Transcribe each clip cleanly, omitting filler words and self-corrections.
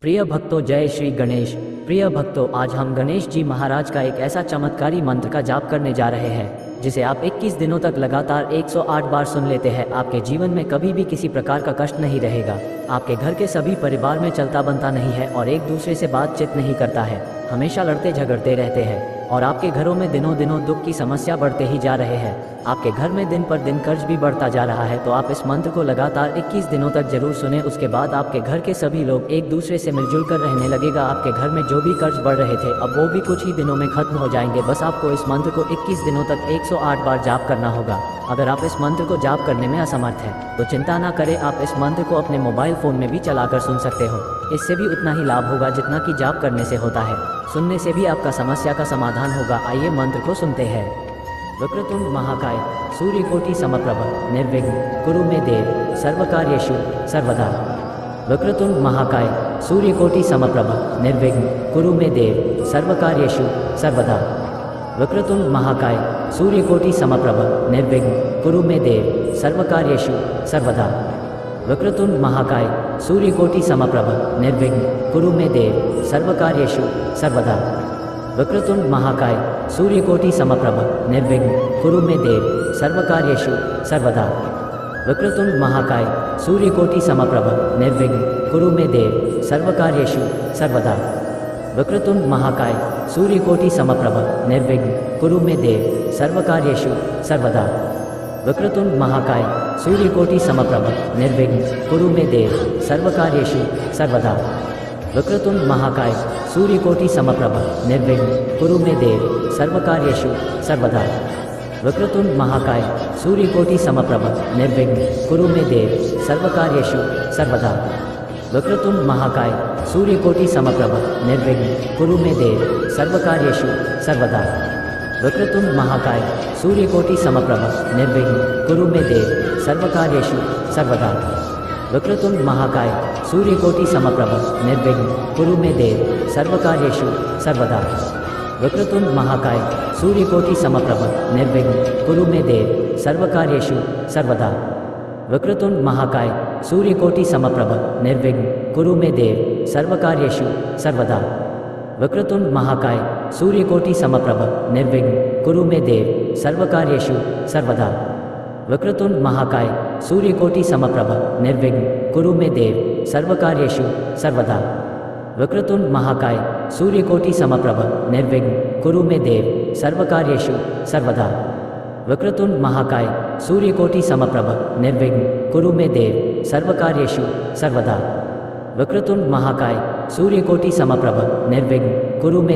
प्रिय भक्तों, जय श्री गणेश। प्रिय भक्तों, आज हम गणेश जी महाराज का एक ऐसा चमत्कारी मंत्र का जाप करने जा रहे हैं जिसे आप 21 दिनों तक लगातार 108 बार सुन लेते हैं। आपके जीवन में कभी भी किसी प्रकार का कष्ट नहीं रहेगा। आपके घर के सभी परिवार में चलता बनता नहीं है और एक दूसरे से बातचीत नहीं करता है, हमेशा लड़ते झगड़ते रहते हैं और आपके घरों में दिनों दिनों दुख की समस्या बढ़ते ही जा रहे हैं। आपके घर में दिन पर दिन कर्ज भी बढ़ता जा रहा है। तो आप इस मंत्र को लगातार 21 दिनों तक जरूर सुने। उसके बाद आपके घर के सभी लोग एक दूसरे से मिलजुल कर रहने लगेगा। आपके घर में जो भी कर्ज बढ़ रहे थे अब वो भी कुछ ही दिनों में खत्म हो जाएंगे। बस आपको इस मंत्र को 21 दिनों तक 108 बार जाप करना होगा। अगर आप इस मंत्र को जाप करने में असमर्थ हैं तो चिंता ना करें, आप इस मंत्र को अपने मोबाइल फ़ोन में भी चलाकर सुन सकते हो। इससे भी उतना ही लाभ होगा जितना कि जाप करने से होता है। सुनने से भी आपका समस्या का समाधान होगा। आइए मंत्र को सुनते हैं। वक्रतुंड महाकाय सूर्यकोटि समप्रभ निर्विघ्न कुरु मे देव सर्वकार्येषु सर्वदा। वक्रतुंड महाकाय सूर्यकोटि समप्रभ निर्विघ्न कुरु मे देव सर्वकार्येषु सर्वदा। वक्रतुंड महाकाय सूर्यकोटि समप्रभ निर्विघ्न कुरु मे देव सर्वकार्येषु सर्वदा। वक्रतुंड महाकाय सूर्यकोटि समप्रभ निर्विघ्न कुरु मे देव सर्वकार्येषु सर्वदा। वक्रतुंड महाकाय सूर्यकोटि समप्रभ निर्विघ्न कुरु मे देव सर्वकार्येषु सर्वदा। वक्रतुंड महाकाय सूर्यकोटि समप्रभ निर्विघ्न कुरु मे देव सर्वकार्येषु सर्वदा। वक्रतुंड महाकाय सूर्यकोटि समप्रभ निर्विघ्न कुरु मे देव सर्वकार्येषु सर्वदा। वक्रतुंड महाकाय सूर्यकोटि समप्रभ निर्विघ्न कुरु मे देव सर्वकार्येषु सर्वदा। वक्रतुंड महाकाय सूर्यकोटि समप्रभ निर्विघ्न कुरु मे देव सर्वकार्येषु सर्वदा। वक्रतुंड महाकाय सूर्यकोटि समप्रभ निर्विघ्न कुरु मे देव सर्वकार्येषु सर्वदा। वक्रतुंड महाकाय सूर्यकोटि समप्रभ निर्विघ्न कुरु मे देव सर्वकार्येषु सर्वदा। वक्रतुंड महाकाय सूर्यकोटि समप्रभ निर्विघ्न कुरु मे देव सर्वकार्येषु सर्वदा। वक्रतुंड महाकाय सूर्यकोटि समप्रभ निर्विघ्न कुरु मे देव सर्वकार्येषु सर्वदा। वक्रतुंड महाकाय सूर्यकोटि समप्रभ निर्विघ्न कुरु मे देव सर्वकार्येषु सर्वदा। वक्रतुंड महाकाय सूर्यकोटि समप्रभ निर्विघ्न कुरु मे देव सर्वकार्येषु सर्वदा। वक्रतुंड महाकाय सूर्यकोटि समप्रभ निर्विघ्न कुरु मे देव सर्वकार्येषु सर्वदा। वक्रतुंड महाकाय सूर्यकोटि समप्रभ निर्विघ्न कुरु मे देव सर्वकार्येषु सर्वदा। वक्रतुंड महाकाय सूर्यकोटि समप्रभ निर्विघ्न कुरु मे देव सर्वकार्येषु सर्वदा। वक्रतुंड महाकाय सूर्यकोटि समप्रभ निर्विघ्न कुरु मे देव सर्वकार्येषु सर्वदा। वक्रतुंड महाकाय सूर्यकोटि समप्रभ निर्विघ्न कुरु मे देव सर्वकार्येषु सर्वदा। वक्रतुंड महाकाय सूर्यकोटि समप्रभ निर्विघ्न कुरु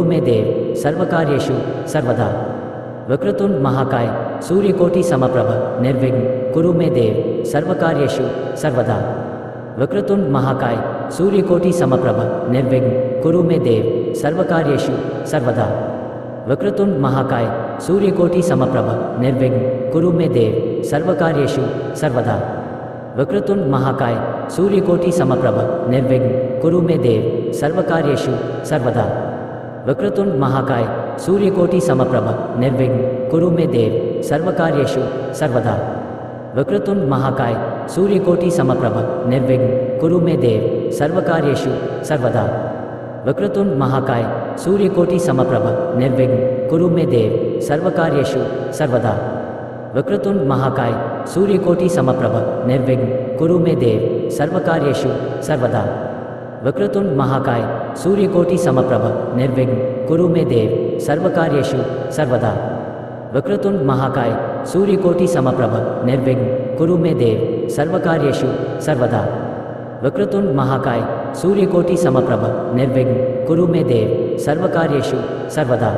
मे देव सर्वकार्येषु सर्वदा। वक्रतुंड महाकाय सूर्यकोटि समप्रभ निर्विघ्न कुरु मे देव सर्वकार्येषु सर्वदा। वक्रतुंड महाकाय सूर्यकोटि समप्रभ निर्विघ्न कुरु मे देव सर्वकार्येषु सर्वदा। वक्रतुंड महाकाय सूर्यकोटि समप्रभ निर्विघ्न कुरु मे देव सर्वकार्येषु सर्वदा। वक्रतुंड महाकाय सूर्यकोटि समप्रभ निर्विघ्न कुरु मे देव सर्वकार्येषु सर्वदा। वक्रतुंड महाकाय सूर्यकोटि समप्रभ निर्विघ्न कुरु मे देव सर्वकार्येषु सर्वदा। वक्रतुंड महाकाय सूर्यकोटि समप्रभ निर्विघ्न कुरु मे देव सर्वकार्येषु सर्वदा। वक्रतुंड महाकाय सूर्यकोटि समप्रभ निर्विघ्न कुरु मे देव सर्वकार्येषु सर्वदा। वक्रतुंड महाकाय सूर्यकोटि समप्रभ निर्विघ्न कुरु मे देव सर्वकार्येषु सर्वदा। वक्रतुंड महाकाय सूर्यकोटि समप्रभ निर्विघ्न कुरु मे देव सर्वकार्येषु सर्वदा। वक्रतुंड महाकाय सूर्यकोटि समप्रभ निर्विघ्न कुरु मे देव सर्वकार्येषु सर्वदा। वक्रतुंड महाकाय सूर्यकोटि समप्रभ निर्विघ्न कुरु मे देव सर्वकार्येषु सर्वदा।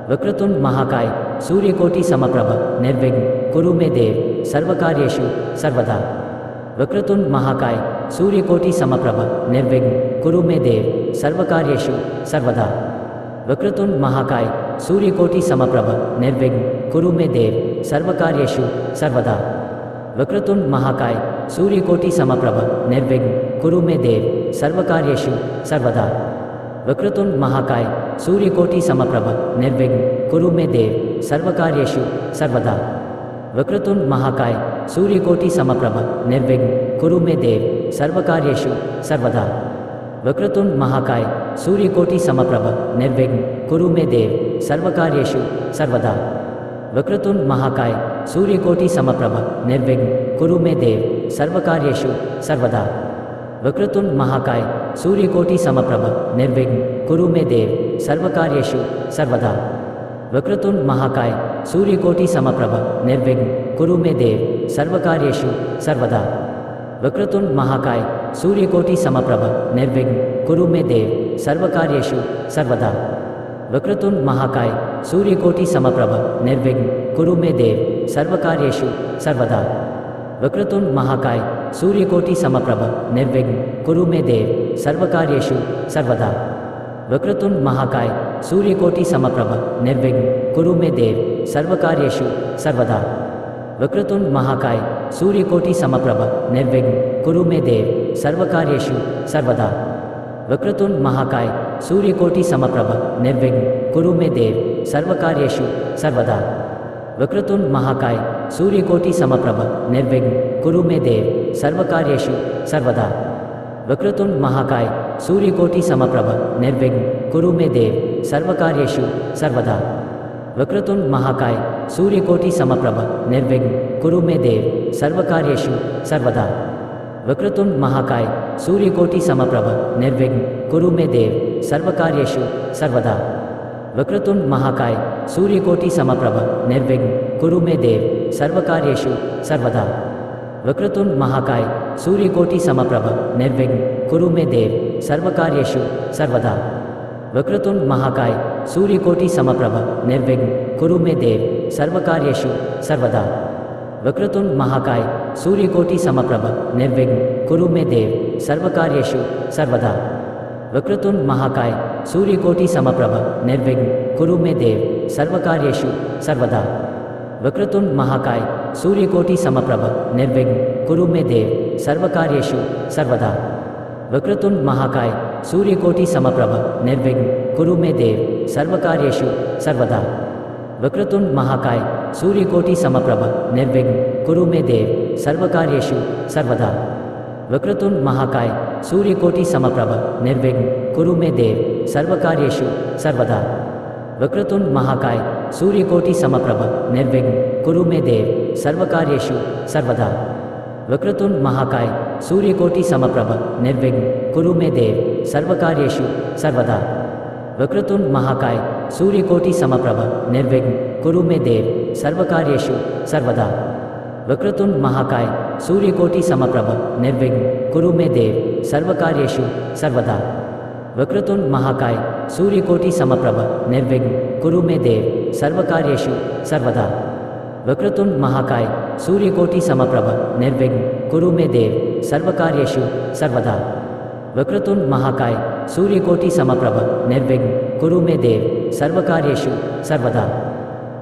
वक्रतुंड महाकाय सूर्यकोटि समप्रभ निर्विघ्न कुरु मे देव सर्वकार्येषु सर्वदा। वक्रतुंड महाकाय सूर्यकोटि समप्रभ निर्विघ्न कुरु मे देव सर्वकार्येषु सर्वदा। वक्रतुंड महाकाय सूर्यकोटि समप्रभ निर्विघ्न कुरु मे देव सर्वकार्येषु सर्वदा। वक्रतुंड महाकाय सूर्यकोटि समप्रभ निर्विघ्न कुरु मे देव सर्वकार्येषु सर्वदा। वक्रतुंड महाकाय सूर्यकोटि समप्रभ निर्विघ्न कुरु मे देव सर्वकार्येषु सर्वदा। वक्रतुंड महाकाय सूर्यकोटि समप्रभ निर्विघ्न कुरु मे देव सर्वकार्येषु सर्वदा। वक्रतुंड महाकाय सूर्यकोटि समप्रभ निर्विघ्न कुरु मे देव सर्वकार्येषु सर्वदा। वक्रतुंड महाकाय सूर्यकोटि समप्रभ निर्विघ्न कुरु मे देव सर्वकार्येषु सर्वदा। वक्रतुंड महाकाय सूर्यकोटि समप्रभ निर्विघ्न कुरु मे देव सर्वकार्येषु सर्वदा। वक्रतुंड महाकाय सूर्यकोटि समप्रभ निर्विघ्न कुरु मे देव सर्वकार्येषु सर्वदा। वक्रतुंड महाकाय सूर्यकोटि समप्रभ निर्विघ्न कुरु मे देव सर्वकार्येषु सर्वदा। वक्रतुंड महाकाय सूर्यकोटि समप्रभ निर्विघ्न कुरु मे देव सर्वकार्येषु सर्वदा। वक्रतुंड महाकाय सूर्यकोटि समप्रभ निर्विघ्न कुरु मे देव सर्वकार्येषु सर्वदा। वक्रतुंड महाकाय सूर्यकोटि समप्रभ निर्विघ्न कुरु मे देव सर्वकार्येषु सर्वदा। वक्रतुंड महाकाय सूर्यकोटि समप्रभ निर्विघ्न कुरु मे देव सर्वकार्येषु सर्वदा। वक्रतुंड महाकाय सूर्यकोटि समप्रभ निर्विघ्न कुरु मे देव सर्वकार्येषु सर्वदा। वक्रतुंड महाकाय सूर्यकोटि समप्रभ निर्विघ्न कुरु मे देव सर्वकार्येषु सर्वदा। वक्रतुंड महाकाय सूर्यकोटि समप्रभ निर्विघ्न कुरु मे देव सर्वकार्येषु सर्वदा। वक्रतुंड महाकाय सूर्यकोटि समप्रभ निर्विघ्न कुरु मे देव सर्वकार्येषु सर्वदा। वक्रतुंड महाकाय सूर्यकोटि समप्रभ निर्विघ्न कुरु मे देव सर्वकार्येषु सर्वदा। वक्रतुंड महाकाय सूर्यकोटि समप्रभ निर्विघ्न कुरु मे देव सर्वकार्येषु सर्वदा। वक्रतुंड महाकाय सूर्यकोटि समप्रभ निर्विघ्न कुरु मे देव सर्वकार्येषु सर्वदा। वक्रतुंड महाकाय सूर्यकोटि समप्रभ निर्विघ्न कुरु मे देव सर्वकार्येषु सर्वदा। वक्रतुंड महाकाय सूर्यकोटि समप्रभ निर्विघ्न कुरु मे देव सर्वकार्येषु सर्वदा। वक्रतुंड महाकाय सूर्यकोटि समप्रभ निर्विघ्न कुरु मे देव सर्वकार्येषु सर्वदा। वक्रतुंड महाकाय सूर्यकोटि समप्रभ निर्विघ्न कुरु मे देव सर्वकार्येषु सर्वदा। वक्रतुंड महाकाय सूर्यकोटि समप्रभ निर्विघ्न कुरु मे देव सर्वकार्येषु सर्वदा। वक्रतुंड महाकाय सूर्यकोटि समप्रभ निर्विघ्न कुरु मे देव सर्वकार्येषु सर्वदा। वक्रतुंड महाकाय सूर्यकोटि समप्रभ निर्विघ्न कुरु मे देव सर्वकार्येषु सर्वदा। वक्रतुंड महाकाय सूर्यकोटि समप्रभ निर्विघ्न कुरु मे देव सर्वकार्येषु सर्वदा। वक्रतुंड महाकाय सूर्यकोटि समप्रभ निर्विघ्न कुरु मे देव सर्वकार्येषु सर्वदा। वक्रतुंड महाकाय सूर्यकोटि समप्रभ निर्विघ्न कुरु मे देव सर्वकार्येषु सर्वदा। वक्रतुंड महाकाय सूर्यकोटि समप्रभ निर्विघ्न कुरु मे देव सर्वकार्येषु सर्वदा। वक्रतुंड महाकाय सूर्यकोटि समप्रभ निर्विघ्न कुरु मे देव सर्वकार्येषु सर्वदा। वक्रतुंड महाकाय सूर्यकोटि समप्रभ निर्विघ्न कुरु मे देव सर्वकार्येषु सर्वदा। वक्रतुंड महाकाय सूर्यकोटि समप्रभ निर्विघ्न कुरु मे देव सर्वकार्येषु सर्वदा। वक्रतुंड महाकाय सूर्यकोटि समप्रभ निर्विघ्न कुरु मे देव सर्वकार्येषु सर्वदा।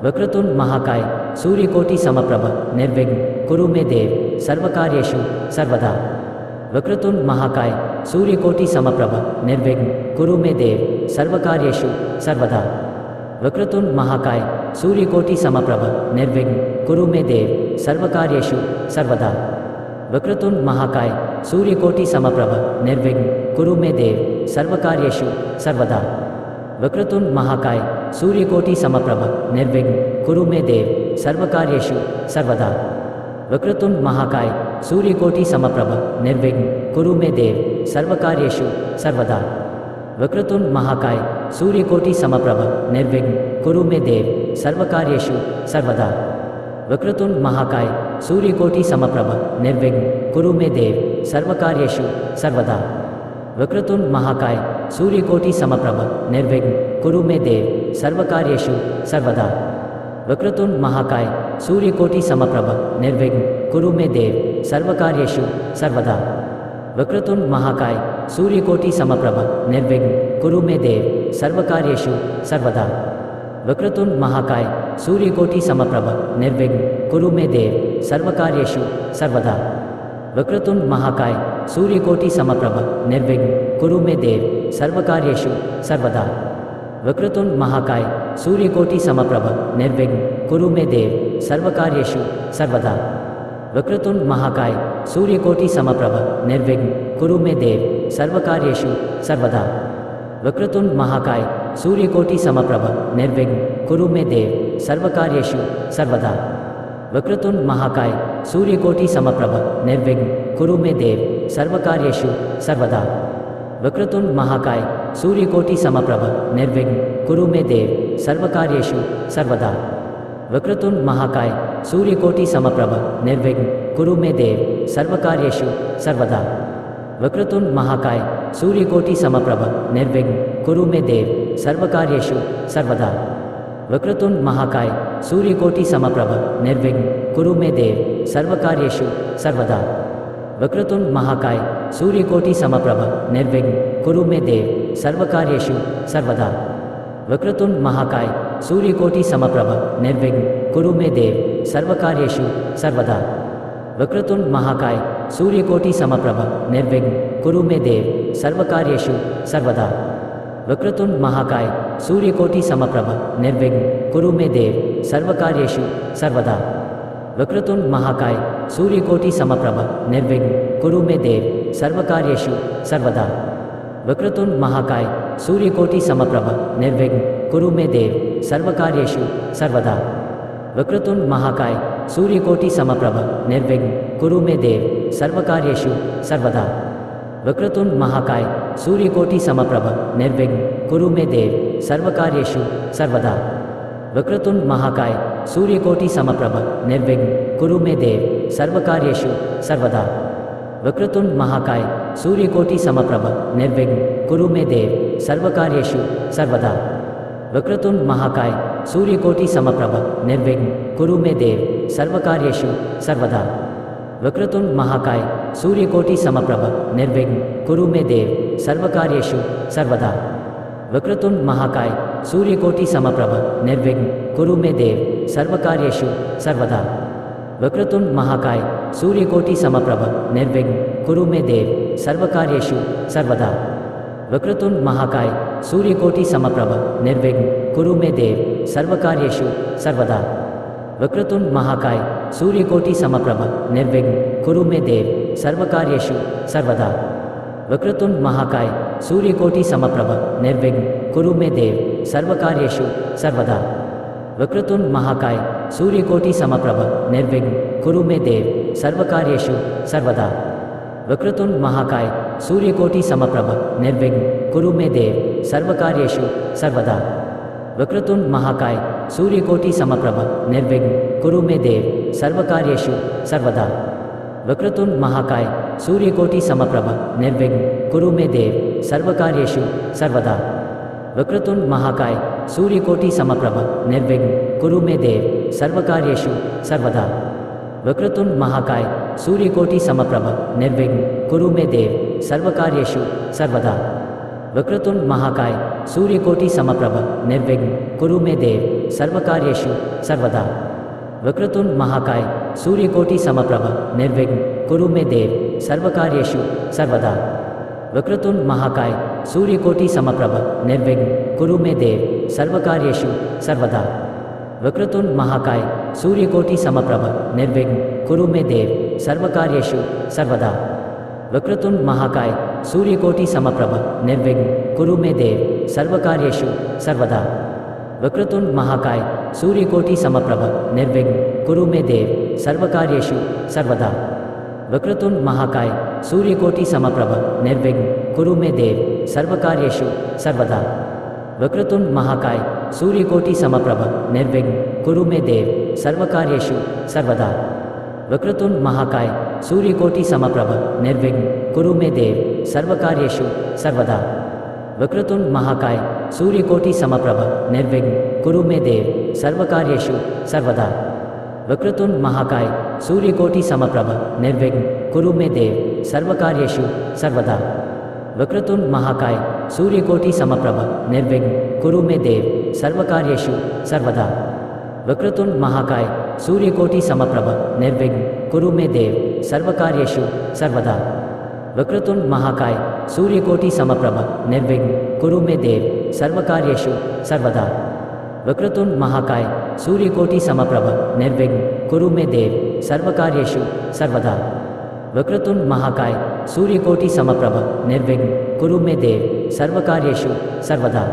वक्रतुंड महाकाय सूर्यकोटि समप्रभ निर्विघ्न कुरु मे देव सर्वकार्येषु सर्वदा। वक्रतुंड महाकाय सूर्यकोटि समप्रभ निर्विघ्न कुरु मे देव सर्वकार्येषु सर्वदा। वक्रतुंड महाकाय सूर्यकोटि समप्रभ निर्विघ्न कुरु मे देव सर्वकार्येषु सर्वदा। वक्रतुंड महाकाय सूर्यकोटि समप्रभ निर्विघ्न कुरु मे देव सर्वकार्येषु सर्वदा। वक्रतुंड महाकाय सूर्यकोटि समप्रभ निर्विघ्न कुरु मे देव सर्वकार्येषु सर्वदा। वक्रतुंड महाकाय सूर्यकोटि समप्रभ निर्विघ्न कुरु मे देव सर्वकार्येषु सर्वदा। वक्रतुंड महाकाय सूर्यकोटि समप्रभ निर्विघ्न कुरु मे देव सर्वकार्येषु सर्वदा। वक्रतुंड महाकाय सूर्यकोटि समप्रभ निर्विघ्न कुरु मे देव सर्वकार्येषु सर्वदा। वक्रतुंड महाकाय सूर्यकोटि समप्रभ निर्विघ्न कुरु मे देव सर्वकार्येषु सर्वदा। वक्रतुंड महाकाय सूर्यकोटि समप्रभ निर्विघ्न कुरु मे देव सर्वकार्येषु सर्वदा। वक्रतुंड महाकाय सूर्यकोटि समप्रभ निर्विघ्न कुरु मे देव सर्वकार्येषु सर्वदा। वक्रतुंड महाकाय सूर्यकोटि समप्रभ निर्विघ्न कुरु मे देव सर्वकार्येषु सर्वदा। वक्रतुंड महाकाय सूर्यकोटि समप्रभ निर्विघ्न कुरु मे देव सर्वकार्येषु सर्वदा। वक्रतुंड महाकाय सूर्यकोटि समप्रभ निर्विघ्न कुरु मे देव सर्वकार्येषु सर्वदा। वक्रतुंड महाकाय सूर्यकोटि समप्रभ निर्विघ्न कुरु मे देव सर्वकार्येषु सर्वदा। वक्रतुंड महाकाय सूर्यकोटि समप्रभ निर्विघ्न कुरु मे देव सर्वकार्येषु सर्वदा। वक्रतुंड महाकाय सूर्यकोटि समप्रभ निर्विघ्न कुरु मे देव सर्वकार्येषु सर्वदा। वक्रतुंड महाकाय सूर्यकोटि समप्रभ निर्विघ्न कुरु मे देव सर्वकार्येषु सर्वदा। वक्रतुंड महाकाय सूर्यकोटि समप्रभ निर्विघ्न कुरु मे देव सर्वकार्येषु सर्वदा। वक्रतुंड महाकाय सूर्यकोटि समप्रभ निर्विघ्न कुरु मे देव सर्वकार्येषु सर्वदा। वक्रतुंड महाकाय सूर्यकोटि समप्रभ निर्विघ्न कुरु मे देव सर्वकार्येषु सर्वदा। वक्रतुंड महाकाय सूर्यकोटि समप्रभ निर्विघ्न कुरु मे देव सर्वकार्येषु सर्वदा। वक्रतुंड महाकाय सूर्यकोटि समप्रभ निर्विघ्न कुरु मे देव सर्वकार्येषु सर्वदा। वक्रतुंड महाकाय सूर्यकोटि समप्रभ निर्विघ्न कुरु मे देव सर्वकार्येषु सर्वदा। वक्रतुंड महाकाय सूर्यकोटि समप्रभ निर्विघ्न कुरु मे देव सर्वकार्येषु सर्वदा। वक्रतुंड महाकाय सूर्यकोटि समप्रभ निर्विघ्न कुरु मे देव सर्वकार्येषु सर्वदा। वक्रतुंड महाकाय सूर्यकोटि समप्रभ निर्विघ्न कुरु मे देव सर्वकार्येषु सर्वदा। वक्रतुंड महाकाय सूर्यकोटि समप्रभ निर्विघ्न कुरु मे देव सर्वकार्येषु सर्वदा। वक्रतुंड महाकाय सूर्यकोटि समप्रभ निर्विघ्न कुरु मे देव सर्वकार्येषु सर्वदा। वक्रतुंड महाकाय सूर्यकोटि समप्रभ निर्विघ्न कुरु मे देव सर्वकार्येषु सर्वदा। वक्रतुंड महाकाय सूर्यकोटि समप्रभ निर्विघ्न कुरु मे देव सर्वकार्येषु सर्वदा। वक्रतुंड महाकाय सूर्यकोटि समप्रभ निर्विघ्न कुरु मे देव सर्वकार्येषु सर्वदा। वक्रतुंड महाकाय सूर्यकोटि समप्रभ निर्विघ्न कुरु मे देव सर्वकार्येषु सर्वदा। वक्रतुंड महाकाय सूर्यकोटि समप्रभ निर्विघ्न कुरु मे देव सर्वकार्येषु सर्वदा। वक्रतुंड महाकाय सूर्यकोटि समप्रभ निर्विघ्न कुरु मे देव सर्वकार्येषु सर्वदा। वक्रतुंड महाकाय सूर्यकोटि समप्रभ निर्विघ्न कुरु मे देव सर्वकार्येषु सर्वदा। वक्रतुंड महाकाय सूर्यकोटि समप्रभ निर्विघ्न कुरु मे देव सर्वकार्येषु सर्वदा। वक्रतुंड महाकाय सूर्यकोटि समप्रभ निर्विघ्न कुरु मे देव सर्वकार्येषु सर्वदा। वक्रतुंड महाकाय सूर्यकोटि समप्रभ निर्विघ्न कुरु मे देव सर्वकार्येषु सर्वदा। वक्रतुंड महाकाय सूर्यकोटि समप्रभ निर्विघ्न कुरु मे देव सर्वकार्येषु सर्वदा। वक्रतुंड महाकाय सूर्यकोटि समप्रभ निर्विघ्न कुरु मे देव सर्वकार्येषु सर्वदा। वक्रतुंड महाकाय सूर्यकोटि समप्रभ निर्विघ्न कुरु मे देव सर्वकार्येषु सर्वदा। वक्रतुंड महाकाय सूर्यकोटि समप्रभ निर्विघ्न कुरु मे देव सर्वकार्येषु सर्वदा। वक्रतुंड महाकाय सूर्यकोटि समप्रभ निर्विघ्न कुरु मे देव सर्वकार्येषु सर्वदा। वक्रतुंड महाकाय सूर्यकोटि समप्रभ निर्विघ्न कुरु मे देव सर्वकार्येषु सर्वदा। वक्रतुंड महाकाय सूर्यकोटि समप्रभ निर्विघ्न कुरु मे देव सर्वकार्येषु सर्वदा। वक्रतुंड महाकाय सूर्यकोटि समप्रभ निर्विघ्न कुरु मे देव सर्वकार्येषु सर्वदा। वक्रतुंड महाकाय सूर्यकोटि समप्रभ निर्विघ्न कुरु मे देव सर्वकार्येषु सर्वदा। वक्रतुंड महाकाय सूर्यकोटि समप्रभ निर्विघ्न कुरु मे देव सर्वकार्येषु सर्वदा। वक्रतुंड महाकाय सूर्यकोटि समप्रभ निर्विघ्न कुरु मे देव सर्वकार्येषु सर्वदा। वक्रतुंड महाकाय सूर्यकोटि समप्रभ निर्विघ्न कुरु मे देव सर्वकार्येषु सर्वदा। वक्रतुंड महाकाय सूर्यकोटि समप्रभ निर्विघ्न कुरु मे देव सर्वकार्येषु सर्वदा। वक्रतुंड महाकाय सूर्यकोटि समप्रभ निर्विघ्न कुरु मे देव सर्वकार्येषु सर्वदा। वक्रतुंड महाकाय सूर्यकोटि समप्रभ निर्विघ्न कुरु मे देव सर्वकार्येषु सर्वदा। वक्रतुंड महाकाय सूर्यकोटि समप्रभ निर्विघ्न कुरु मे देव सर्वकार्येषु सर्वदा। वक्रतुंड महाकाय सूर्यकोटि समप्रभ निर्विघ्न कुरु मे देव सर्वकार्येषु सर्वदा। वक्रतुंड महाकाय सूर्यकोटि समप्रभ निर्विघ्न कुरु मे देव सर्वकार्येषु सर्वदा। वक्रतुंड महाकाय सूर्यकोटि समप्रभ निर्विघ्न कुरु मे देव सर्वकार्येषु सर्वदा। वक्रतुंड महाकाय सूर्यकोटि समप्रभ निर्विघ्न कुरु मे देव सर्वकार्येषु सर्वदा।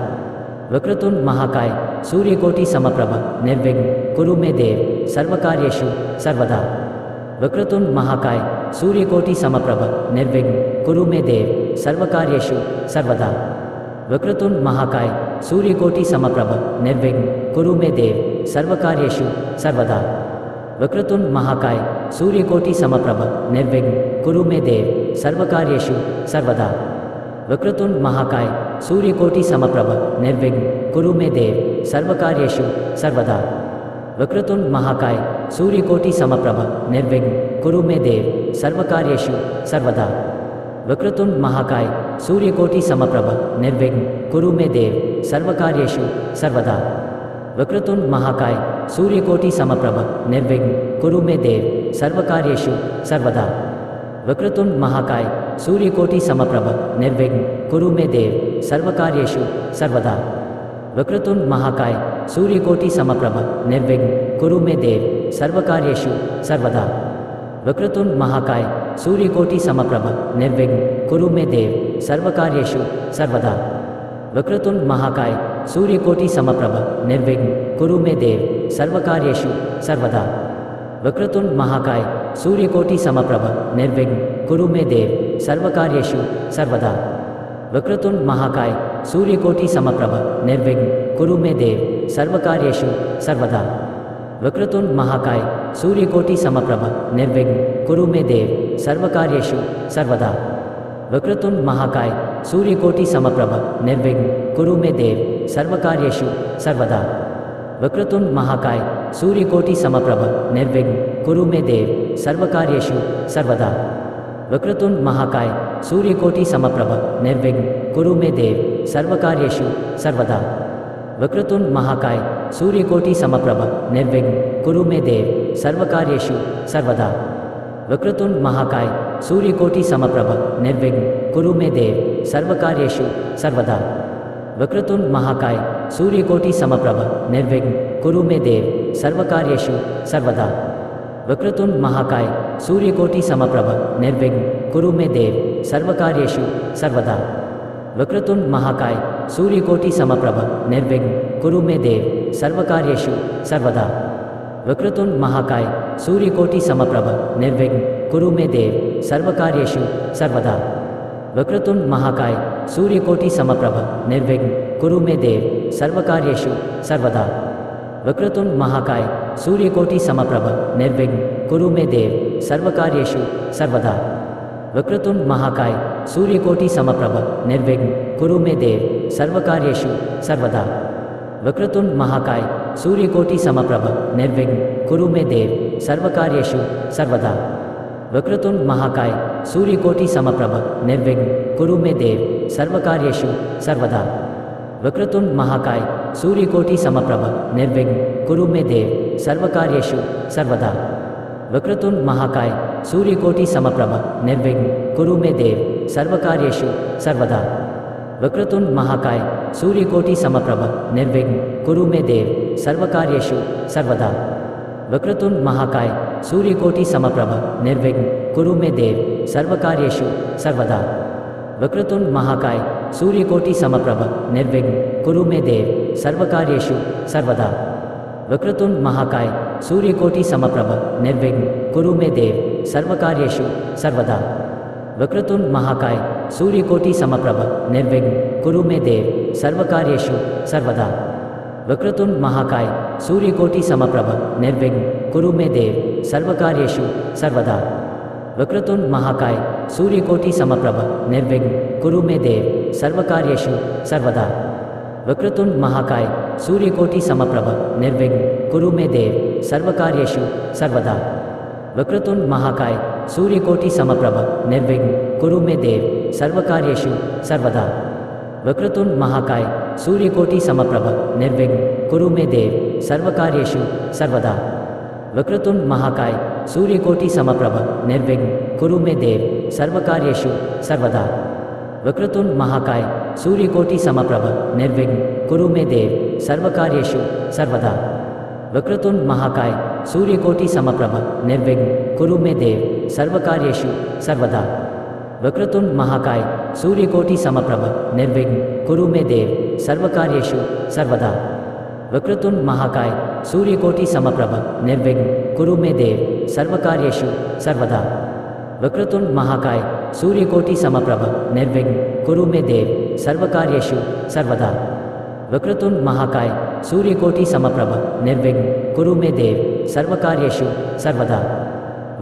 वक्रतुंड महाकाय सूर्यकोटि समप्रभ निर्विघ्न कुरु मे देव सर्वकार्येषु सर्वदा। वक्रतुंड महाकाय सूर्यकोटि समप्रभ निर्विघ्न कुरु मे देव सर्वकार्येषु सर्वदा। वक्रतुंड महाकाय सूर्यकोटि समप्रभ निर्विघ्न कुरु मे देव सर्वकार्येषु सर्वदा। वक्रतुंड महाकाय सूर्यकोटि समप्रभ निर्विघ्न कुरु मे देव सर्वकार्येषु सर्वदा। वक्रतुंड महाकाय सूर्यकोटि समप्रभ निर्विघ्न कुरु मे देव सर्वकार्येषु सर्वदा। वक्रतुंड महाकाय सूर्यकोटि समप्रभ निर्विघ्न कुरु मे देव सर्वकार्येषु सर्वदा। वक्रतुंड महाकाय सूर्यकोटि समप्रभ निर्विघ्न कुरु मे देव सर्वकार्येषु सर्वदा। वक्रतुंड महाकाय सूर्यकोटि समप्रभ निर्विघ्न कुरु मे देव सर्वकार्येषु सर्वदा। वक्रतुंड महाकाय सूर्यकोटि समप्रभ निर्विघ्न कुरु मे देव सर्वकार्येषु सर्वदा। वक्रतुंड महाकाय सूर्यकोटि समप्रभ निर्विघ्न कुरु मे देव सर्वकार्येषु सर्वदा। वक्रतुंड महाकाय सूर्यकोटि समप्रभ निर्विघ्न कुरु मे देव सर्वकार्येषु सर्वदा। वक्रतुंड महाकाय सूर्यकोटि समप्रभ निर्विघ्न कुरु मे देव सर्वकार्येषु सर्वदा। वक्रतुंड महाकाय सूर्यकोटि समप्रभ निर्विघ्न कुरु मे देव सर्वकार्येषु सर्वदा। वक्रतुंड महाकाय सूर्यकोटि समप्रभ निर्विघ्न कुरु मे देव सर्वकार्येषु सर्वदा। वक्रतुंड महाकाय सूर्यकोटि समप्रभ निर्विघ्न कुरु मे देव सर्वकार्येषु सर्वदा। वक्रतुंड महाकाय सूर्यकोटि समप्रभ निर्विघ्न कुरु मे देव सर्वकार्येषु सर्वदा। वक्रतुंड महाकाय सूर्यकोटि समप्रभ निर्विघ्न कुरु मे देव सर्वकार्येषु सर्वदा। वक्रतुंड महाकाय सूर्यकोटि समप्रभ निर्विघ्न कुरु मे देव सर्वकार्येषु सर्वदा। वक्रतुंड महाकाय सूर्यकोटि समप्रभ निर्विघ्न कुरु मे देव सर्वकार्येषु सर्वदा। वक्रतुंड महाकाय सूर्यकोटि समप्रभ निर्विघ्न कुरु मे देव सर्वकार्येषु सर्वदा। वक्रतुंड महाकाय सूर्यकोटि समप्रभ निर्विघ्न कुरु मे देव सर्वकार्येषु सर्वदा। वक्रतुंड महाकाय सूर्यकोटि समप्रभ निर्विघ्न कुरु मे देव सर्वकार्येषु सर्वदा। वक्रतुंड महाकाय सूर्यकोटि समप्रभ निर्विघ्न कुरु मे देव सर्वकार्येषु सर्वदा। वक्रतुंड महाकाय सूर्यकोटि समप्रभ निर्विघ्न कुरु मे देव सर्वकार्येषु सर्वदा। वक्रतुंड महाकाय सूर्यकोटि समप्रभ निर्विघ्न कुरु मे देव सर्वकार्येषु सर्वदा। वक्रतुंड महाकाय सूर्यकोटि समप्रभ निर्विघ्न कुरु मे देव सर्वकार्येषु सर्वदा। वक्रतुंड महाकाय सूर्यकोटि समप्रभ निर्विघ्न कुरु मे देव सर्वकार्येषु सर्वदा। वक्रतुंड महाकाय सूर्यकोटि समप्रभ निर्विघ्न कुरु मे देव सर्वकार्येषु सर्वदा। वक्रतुंड महाकाय सूर्यकोटि समप्रभ निर्विघ्न कुरु मे देव सर्वकार्येषु सर्वदा। वक्रतुंड महाकाय सूर्यकोटि समप्रभ निर्विघ्न कुरु मे देव सर्वकार्येषु सर्वदा। वक्रतुंड महाकाय सूर्यकोटि समप्रभ निर्विघ्न कुरु मे देव सर्वकार्येषु सर्वदा। वक्रतुंड महाकाय सूर्यकोटि समप्रभ निर्विघ्न कुरु मे देव सर्वकार्येषु सर्वदा। वक्रतुंड महाकाय सूर्यकोटि समप्रभ निर्विघ्न कुरु मे देव सर्वकार्येषु सर्वदा। वक्रतुंड महाकाय सूर्यकोटि समप्रभ निर्विघ्न कुरु मे देव सर्वकार्येषु सर्वदा। वक्रतुंड महाकाय सूर्यकोटि समप्रभ निर्विघ्न कुरु मे देव सर्वकार्येषु सर्वदा। वक्रतुंड महाकाय सूर्यकोटि समप्रभ निर्विघ्न कुरु मे देव सर्वकार्येषु सर्वदा। वक्रतुंड महाकाय सूर्यकोटि समप्रभ निर्विघ्न कुरु मे देव सर्वकार्येषु सर्वदा। वक्रतुंड महाकाय सूर्यकोटि समप्रभ निर्विघ्न कुरु मे देव सर्वकार्येषु सर्वदा। वक्रतुंड महाकाय सूर्यकोटि समप्रभ निर्विघ्न कुरु मे देव सर्वकार्येषु सर्वदा। वक्रतुंड महाकाय सूर्यकोटि समप्रभ निर्विघ्न कुरु मे देव सर्वकार्येषु सर्वदा। वक्रतुंड महाकाय सूर्यकोटि समप्रभ निर्विघ्न कुरु मे देव सर्वकार्येषु सर्वदा। वक्रतुंड महाकाय सूर्यकोटि समप्रभ निर्विघ्न कुरु मे देव सर्वकार्येषु सर्वदा। वक्रतुंड महाकाय सूर्यकोटि समप्रभ निर्विघ्न कुरु मे देव सर्वकार्येषु सर्वदा। वक्रतुंड महाकाय सूर्यकोटि समप्रभ निर्विघ्न कुरु मे देव सर्वकार्येषु सर्वदा। वक्रतुंड महाकाय सूर्यकोटि समप्रभ निर्विघ्न कुरु मे देव सर्वकार्येषु सर्वदा। वक्रतुंड महाकाय सूर्यकोटि समप्रभ निर्विघ्न कुरु मे देव सर्वकार्येषु सर्वदा। वक्रतुंड महाकाय सूर्यकोटि समप्रभ निर्विघ्न कुरु मे देव सर्वकार्येषु सर्वदा। वक्रतुंड महाकाय सूर्यकोटि समप्रभ निर्विघ्न कुरु मे देव सर्वकार्येषु सर्वदा।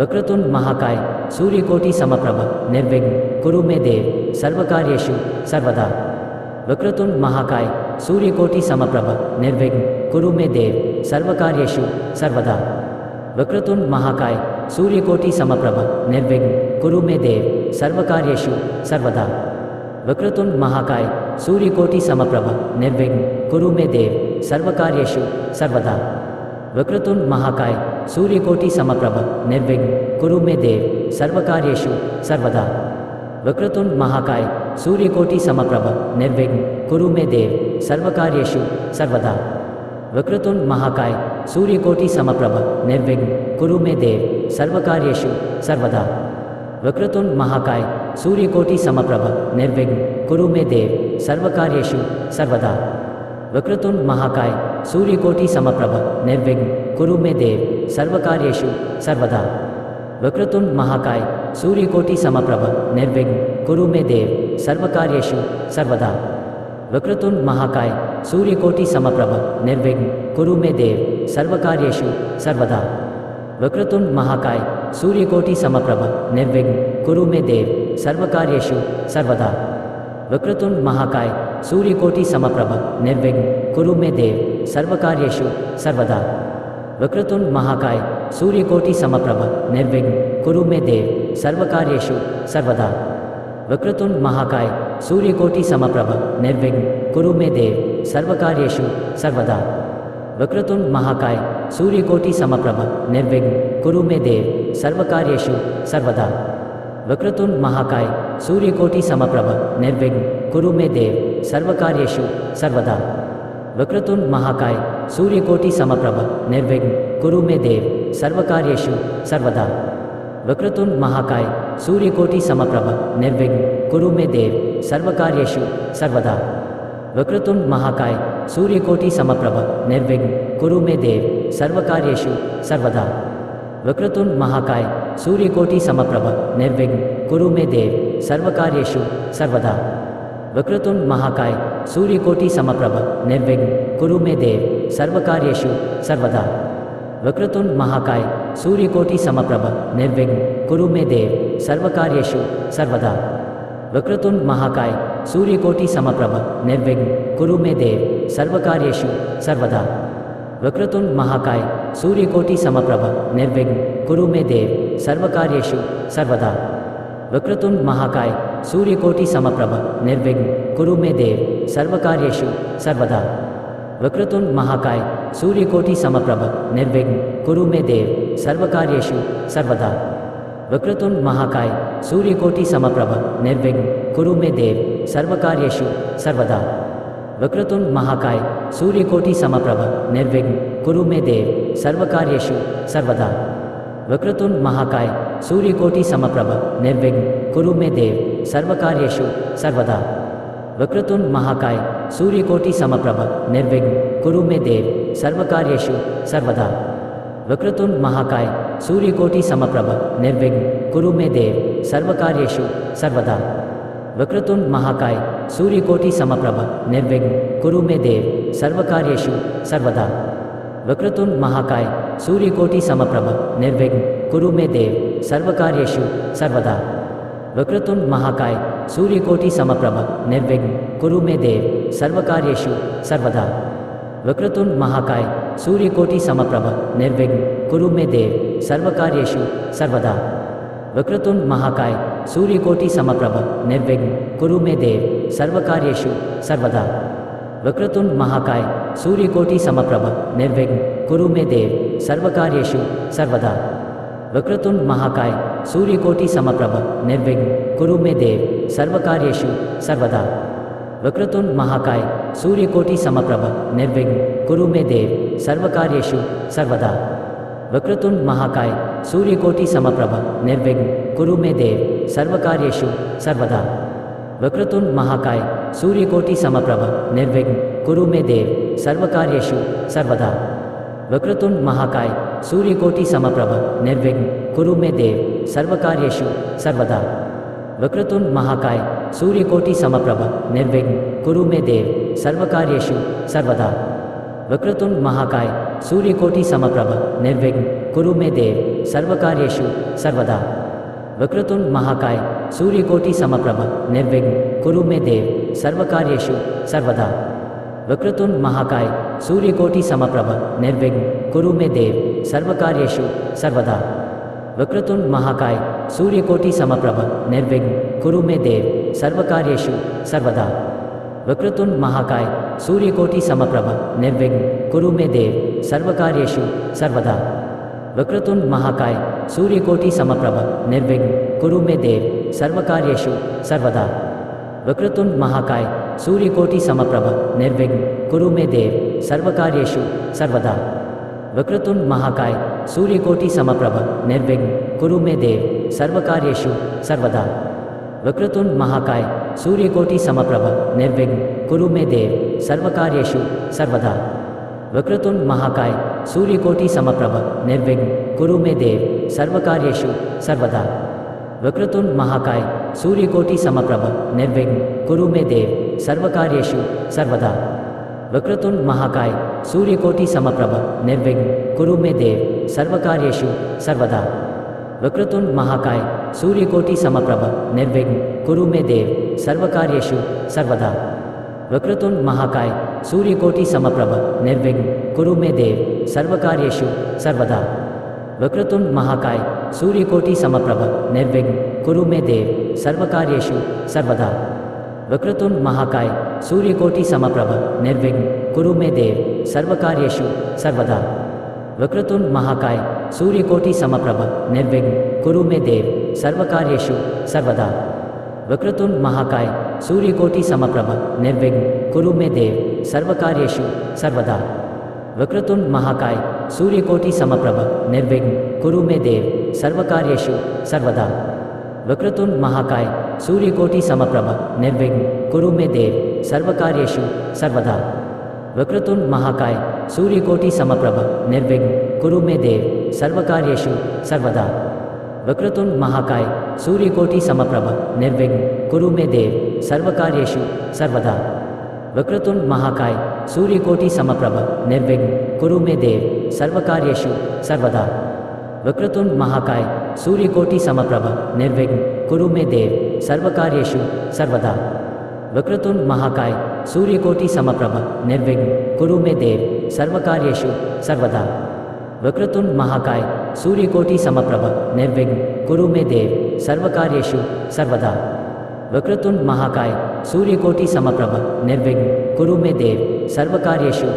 वक्रतुंड महाकाय सूर्यकोटि समप्रभ निर्विघ्न कुरु मे देव सर्वकार्येषु सर्वदा। वक्रतुंड महाकाय सूर्यकोटि समप्रभ निर्विघ्न कुरु मे देव सर्वकार्येषु सर्वदा। वक्रतुंड महाकाय सूर्यकोटि समप्रभ निर्विघ्न कुरु मे देव सर्वकार्येषु सर्वदा। वक्रतुंड महाकाय सूर्यकोटि समप्रभ निर्विघ्न कुरु मे देव सर्वकार्येषु सर्वदा। वक्रतुंड महाकाय सूर्यकोटि समप्रभ निर्विघ्न कुरु मे देव सर्वकार्येषु सर्वदा। वक्रतुंड महाकाय सूर्यकोटि समप्रभ निर्विघ्न कुरु मे देव सर्वकार्येषु सर्वदा। वक्रतुंड महाकाय सूर्यकोटि समप्रभ निर्विघ्न कुरु मे देव सर्वकार्येषु सर्वदा। वक्रतुंड महाकाय सूर्यकोटि समप्रभ निर्विघ्न कुरु मे देव सर्वकार्येषु सर्वदा। वक्रतुंड महाकाय सूर्यकोटि समप्रभ निर्विघ्न कुरु मे देव सर्वकार्येषु सर्वदा। वक्रतुंड महाकाय सूर्यकोटि समप्रभ निर्विघ्न कुरु मे देव सर्वकार्येषु सर्वदा। वक्रतुंड महाकाय सूर्यकोटि समप्रभ निर्विघ्न कुरु मे देव सर्वकार्येषु सर्वदा। वक्रतुंड महाकाय सूर्यकोटि समप्रभ निर्विघ्न कुरु मे देव सर्वकार्येषु सर्वदा। वक्रतुंड महाकाय सूर्यकोटि समप्रभ निर्विघ्न कुरु मे देव सर्वकार्येषु सर्वदा। वक्रतुंड महाकाय सूर्यकोटि समप्रभ निर्विघ्न कुरु मे देव सर्वकार्येषु सर्वदा। वक्रतुंड महाकाय सूर्यकोटि समप्रभ निर्विघ्न कुरु मे देव सर्वकार्येषु सर्वदा। वक्रतुंड महाकाय सूर्यकोटि समप्रभ निर्विघ्न कुरु मे देव सर्वकार्येषु सर्वदा। वक्रतुंड महाकाय सूर्यकोटि समप्रभ निर्विघ्न कुरु मे देव सर्वकार्येषु सर्वदा। वक्रतुंड महाकाय सूर्यकोटि समप्रभ निर्विघ्न कुरु मे देव सर्वकार्येषु सर्वदा। वक्रतुंड महाकाय सूर्यकोटि समप्रभ निर्विघ्न कुरु मे देव सर्वकार्येषु सर्वदा। वक्रतुंड महाकाय सूर्यकोटि समप्रभ निर्विघ्न कुरु मे देव सर्वकार्येषु सर्वदा। वक्रतुंड महाकाय सूर्यकोटि समप्रभ निर्विघ्न कुरु मे देव सर्वकार्येषु सर्वदा। वक्रतुंड महाकाय सूर्यकोटि समप्रभ निर्विघ्न कुरु मे देव सर्वकार्येषु सर्वदा। वक्रतुंड महाकाय सूर्यकोटि समप्रभ निर्विघ्न कुरु मे देव सर्वकार्येषु सर्वदा। वक्रतुंड महाकाय सूर्यकोटि समप्रभ निर्विघ्न कुरु मे देव सर्वकार्येषु सर्वदा। वक्रतुंड महाकाय सूर्यकोटि समप्रभ निर्विघ्न कुरु मे देव सर्वकार्येषु सर्वदा। वक्रतुंड महाकाय सूर्यकोटि समप्रभ निर्विघ्न कुरु मे देव सर्वकार्येषु सर्वदा। वक्रतुंड महाकाय सूर्यकोटि समप्रभ निर्विघ्न कुरु मे देव सर्वकार्येषु सर्वदा। वक्रतुंड महाकाय सूर्यकोटि समप्रभ निर्विघ्न कुरु मे देव सर्वकार्येषु सर्वदा। वक्रतुंड महाकाय सूर्यकोटि समप्रभ निर्विघ्न कुरु मे देव सर्वकार्येषु सर्वदा। वक्रतुंड महाकाय सूर्यकोटि समप्रभ निर्विघ्न कुरु मे देव सर्वकार्येषु सर्वदा। वक्रतुंड महाकाय सूर्यकोटि समप्रभ निर्विघ्न कुरु मे देव सर्वकार्येषु सर्वदा। वक्रतुंड महाकाय सूर्यकोटि समप्रभ निर्विघ्न कुरु मे देव सर्वकार्येषु सर्वदा। वक्रतुंड महाकाय सूर्यकोटि समप्रभ निर्विघ्न कुरु मे देव सर्वकार्येषु सर्वदा। वक्रतुंड महाकाय सूर्यकोटि समप्रभ निर्विघ्न कुरु मे देव सर्वकार्येषु सर्वदा। वक्रतुंड महाकाय सूर्यकोटि समप्रभ निर्विघ्न कुरु मे देव सर्वकार्येषु सर्वदा। वक्रतुंड महाकाय सूर्यकोटि समप्रभ निर्विघ्न कुरु मे देव सर्वकार्येषु सर्वदा। वक्रतुंड महाकाय सूर्यकोटि समप्रभ निर्विघ्न कुरु मे देव सर्वकार्येषु सर्वदा। वक्रतुंड महाकाय सूर्यकोटि समप्रभ निर्विघ्न कुरु मे देव सर्वकार्येषु सर्वदा। वक्रतुंड महाकाय सूर्यकोटि समप्रभ निर्विघ्न कुरु मे देव सर्वकार्येषु सर्वदा। वक्रतुंड महाकाय सूर्यकोटि समप्रभ निर्विघ्न कुरु मे देव सर्वकार्येषु सर्वदा। वक्रतुंड महाकाय सूर्यकोटि समप्रभ निर्विघ्न कुरु मे देव सर्वकार्येषु सर्वदा। वक्रतुंड महाकाय सूर्यकोटि समप्रभ निर्विघ्न कुरु मे देव सर्वकार्येषु सर्वदा। वक्रतुंड महाकाय सूर्यकोटि समप्रभ निर्विघ्न कुरु मे देव सर्वकार्येषु सर्वदा। वक्रतुंड महाकाय सूर्यकोटि समप्रभ निर्विघ्न कुरु मे देव सर्वकार्येषु सर्वदा। वक्रतुंड महाकाय सूर्यकोटि समप्रभ निर्विघ्न कुरु मे देव सर्वकार्येषु सर्वदा। वक्रतुंड महाकाय सूर्यकोटि समप्रभ निर्विघ्न कुरु मे देव सर्वकार्येषु सर्वदा। वक्रतुंड महाकाय सूर्यकोटि समप्रभ निर्विघ्न कुरु मे देव सर्वकार्येषु सर्वदा। वक्रतुंड महाकाय सूर्यकोटि समप्रभ निर्विघ्न कुरु मे देव सर्वकार्येषु सर्वदा। वक्रतुंड महाकाय सूर्यकोटि समप्रभ निर्विघ्न कुरु मे देव सर्वकार्येषु सर्वदा। वक्रतुंड महाकाय सूर्यकोटि समप्रभ निर्विघ्न कुरु मे देव सर्वकार्येषु सर्वदा। वक्रतुंड महाकाय सूर्यकोटि समप्रभ निर्विघ्न कुरु मे देव सर्वकार्येषु सर्वदा। वक्रतुंड महाकाय सूर्यकोटि समप्रभ निर्विघ्न कुरु मे देव सर्वकार्येषु सर्वदा। वक्रतुंड महाकाय सूर्यकोटि समप्रभ निर्विघ्न कुरु मे देव सर्वकार्येषु सर्वदा। वक्रतुंड महाकाय सूर्यकोटि समप्रभ निर्विघ्न कुरु मे देव सर्वकार्येषु सर्वदा। वक्रतुंड महाकाय सूर्यकोटि समप्रभ निर्विघ्न कुरु मे देव सर्वकार्येषु सर्वदा। वक्रतुंड महाकाय सूर्यकोटि समप्रभ निर्विघ्न कुरु मे देव सर्वकार्येषु सर्वदा। वक्रतुंड महाकाय सूर्यकोटि समप्रभ निर्विघ्न कुरु मे देव सर्वकार्येषु सर्वदा। वक्रतुंड महाकाय सूर्यकोटि समप्रभ निर्विघ्न कुरु मे देव सर्वकार्येषु सर्वदा। वक्रतुंड महाकाय सूर्यकोटि समप्रभ निर्विघ्न कुरु मे देव सर्वकार्येषु सर्वदा। वक्रतुंड महाकाय सूर्यकोटि समप्रभ निर्विघ्न कुरु मे देव सर्वकार्येषु सर्वदा। वक्रतुंड महाकाय सूर्यकोटि समप्रभ निर्विघ्न कुरु मे देव सर्वकार्येषु सर्वदा। वक्रतुंड महाकाय सूर्यकोटि समप्रभ निर्विघ्न कुरु मे देव सर्वकार्येषु सर्वदा। वक्रतुंड महाकाय सूर्यकोटि समप्रभ निर्विघ्न कुरु मे देव सर्वकार्येषु सर्वदा। वक्रतुंड महाकाय सूर्यकोटि समप्रभ निर्विघ्न कुरु मे देव सर्वकार्येषु सर्वदा। वक्रतुंड महाकाय सूर्यकोटि समप्रभ निर्विघ्न कुरु मे देव सर्वकार्येषु सर्वदा। वक्रतुंड महाकाय सूर्यकोटि समप्रभ निर्विघ्न कुरु मे देव सर्वकार्येषु सर्वदा। वक्रतुंड महाकाय सूर्यकोटि समप्रभ निर्विघ्न कुरु मे देव सर्वकार्येषु सर्वदा। वक्रतुंड महाकाय सूर्यकोटि समप्रभ निर्विघ्न कुरु मे देव सर्वकार्येषु सर्वदा। वक्रतुंड महाकाय सूर्यकोटि समप्रभ निर्विघ्न कुरु मे देव सर्वकार्येषु सर्वदा। वक्रतुंड महाकाय सूर्यकोटि समप्रभ निर्विघ्न कुरु मे देव सर्वकार्येषु सर्वदा। वक्रतुंड महाकाय सूर्यकोटि समप्रभ निर्विघ्न कुरु मे देव सर्वकार्येषु सर्वदा। वक्रतुंड महाकाय सूर्यकोटि समप्रभ निर्विघ्न कुरु मे देव सर्वकार्येषु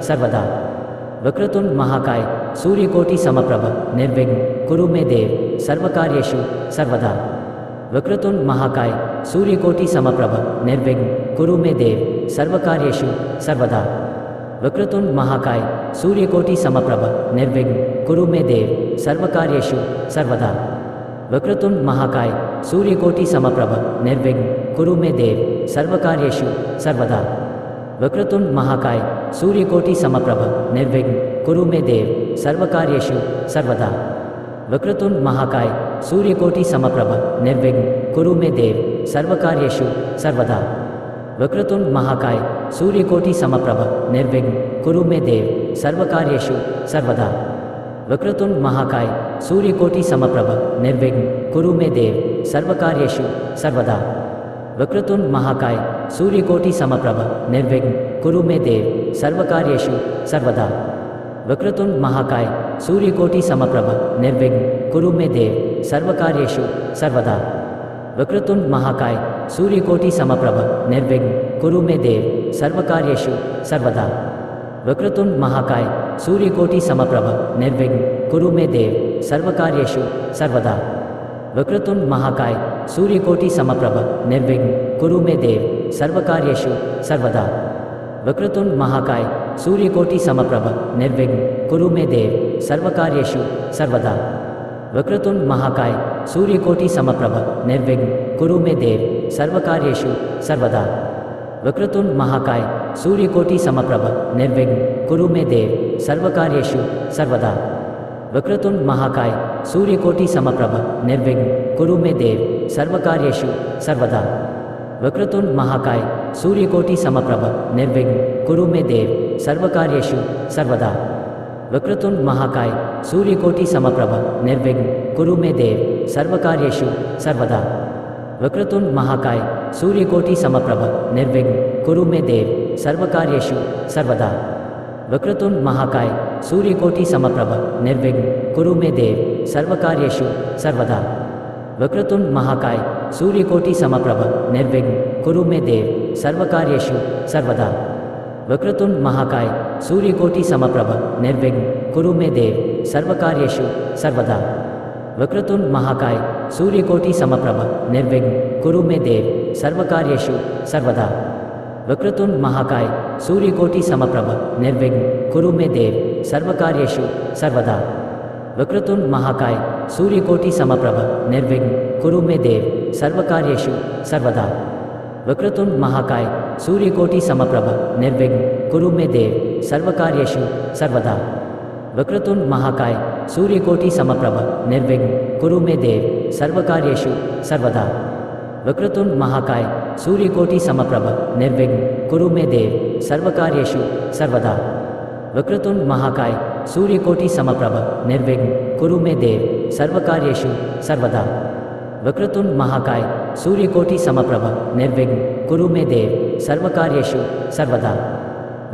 सर्वदा। वक्रतुंड महाकाय सूर्यकोटि समप्रभ निर्विघ्न कुरु मे देव सर्वकार्येषु सर्वदा। वक्रतुंड महाकाय सूर्यकोटि समप्रभ निर्विघ्न कुरु मे देव सर्वकार्येषु सर्वदा। वक्रतुंड महाकाय सूर्यकोटि समप्रभ निर्विघ्न कुरु मे देव सर्वकार्येषु सर्वदा। वक्रतुंड महाकाय सूर्यकोटि समप्रभ निर्विघ्न कुरु मे देव सर्वकार्येषु सर्वदा। वक्रतुंड महाकाय सूर्यकोटि समप्रभ निर्विघ्न कुरु मे देव सर्वकार्येषु सर्वदा। वक्रतुंड महाकाय सूर्यकोटि समप्रभ निर्विघ्न कुरु मे देव सर्वकार्येषु सर्वदा। वक्रतुंड महाकाय सूर्यकोटि समप्रभ निर्विघ्न कुरु मे देव सर्वकार्येषु सर्वदा। वक्रतुंड महाकाय सूर्यकोटि समप्रभ निर्विघ्न कुरु मे देव सर्वकार्येषु सर्वदा। वक्रतुंड महाकाय सूर्यकोटि समप्रभ निर्विघ्न कुरु मे देव सर्वकार्येषु सर्वदा। वक्रतुंड महाकाय सूर्यकोटि समप्रभ निर्विघ्न कुरु मे देव सर्वकार्येषु सर्वदा। वक्रतुंड महाकाय सूर्यकोटि समप्रभ निर्विघ्न कुरु मे देव सर्वकार्येषु सर्वदा। वक्रतुंड महाकाय सूर्यकोटि समप्रभ निर्विघ्न कुरु मे देव सर्वकार्येषु सर्वदा। वक्रतुंड महाकाय सूर्यकोटि समप्रभ निर्विघ्न कुरु मे देव सर्वकार्येषु सर्वदा। वक्रतुंड महाकाय सूर्यकोटि समप्रभ निर्विघ्न कुरु मे देव सर्वकार्येषु सर्वदा। वक्रतुंड महाकाय सूर्यकोटि समप्रभ निर्विघ्न कुरु मे देव सर्वकार्येषु सर्वदा। वक्रतुंड महाकाय सूर्यकोटि समप्रभ निर्विघ्न कुरु मे देव सर्वकार्येषु सर्वदा। वक्रतुंड महाकाय सूर्यकोटि समप्रभ निर्विघ्न कुरु मे देव सर्वकार्येषु सर्वदा। वक्रतुंड महाकाय सूर्यकोटि समप्रभ निर्विघ्न कुरु मे देव सर्वकार्येषु सर्वदा। वक्रतुंड महाकाय सूर्यकोटि समप्रभ निर्विघ्न कुरु मे देव सर्वकार्येषु सर्वदा। वक्रतुंड महाकाय सूर्यकोटि समप्रभ निर्विघ्न कुरु मे देव सर्वकार्येषु सर्वदा। वक्रतुंड महाकाय सूर्यकोटि समप्रभ निर्विघ्न कुरु मे देव सर्वकार्येषु सर्वदा। वक्रतुंड महाकाय सूर्यकोटि समप्रभ निर्विघ्न कुरु मे देव सर्वकार्येषु सर्वदा। वक्रतुंड महाकाय सूर्यकोटि समप्रभ निर्विघ्न कुरु मे देव सर्वकार्येषु सर्वदा। वक्रतुंड महाकाय सूर्यकोटि समप्रभ निर्विघ्न कुरु मे देव सर्वकार्येषु सर्वदा। वक्रतुंड महाकाय सूर्यकोटि समप्रभ निर्विघ्न कुरु मे देव सर्वकार्येषु सर्वदा। वक्रतुंड महाकाय सूर्यकोटि समप्रभ निर्विघ्न कुरु मे देव सर्वकार्येषु सर्वदा। वक्रतुंड महाकाय सूर्यकोटि समप्रभ निर्विघ्न कुरु मे देव सर्वकार्येषु सर्वदा। वक्रतुंड महाकाय सूर्यकोटि समप्रभ निर्विघ्न कुरु मे देव सर्वकार्येषु सर्वदा। वक्रतुंड महाकाय सूर्यकोटि समप्रभ निर्विघ्न कुरु मे देव सर्वकार्येषु सर्वदा। वक्रतुंड महाकाय सूर्यकोटि समप्रभ निर्विघ्न कुरु मे देव सर्वकार्येषु सर्वदा। वक्रतुंड महाकाय सूर्यकोटि समप्रभ निर्विघ्न कुरु मे देव सर्वकार्येषु सर्वदा।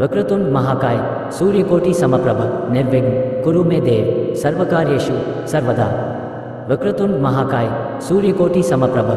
वक्रतुंड महाकाय सूर्यकोटि समप्रभ निर्विघ्न कुरु मे देव सर्वकार्येषु सर्वदा। वक्रतुंड महाकाय सूर्यकोटि समप्रभ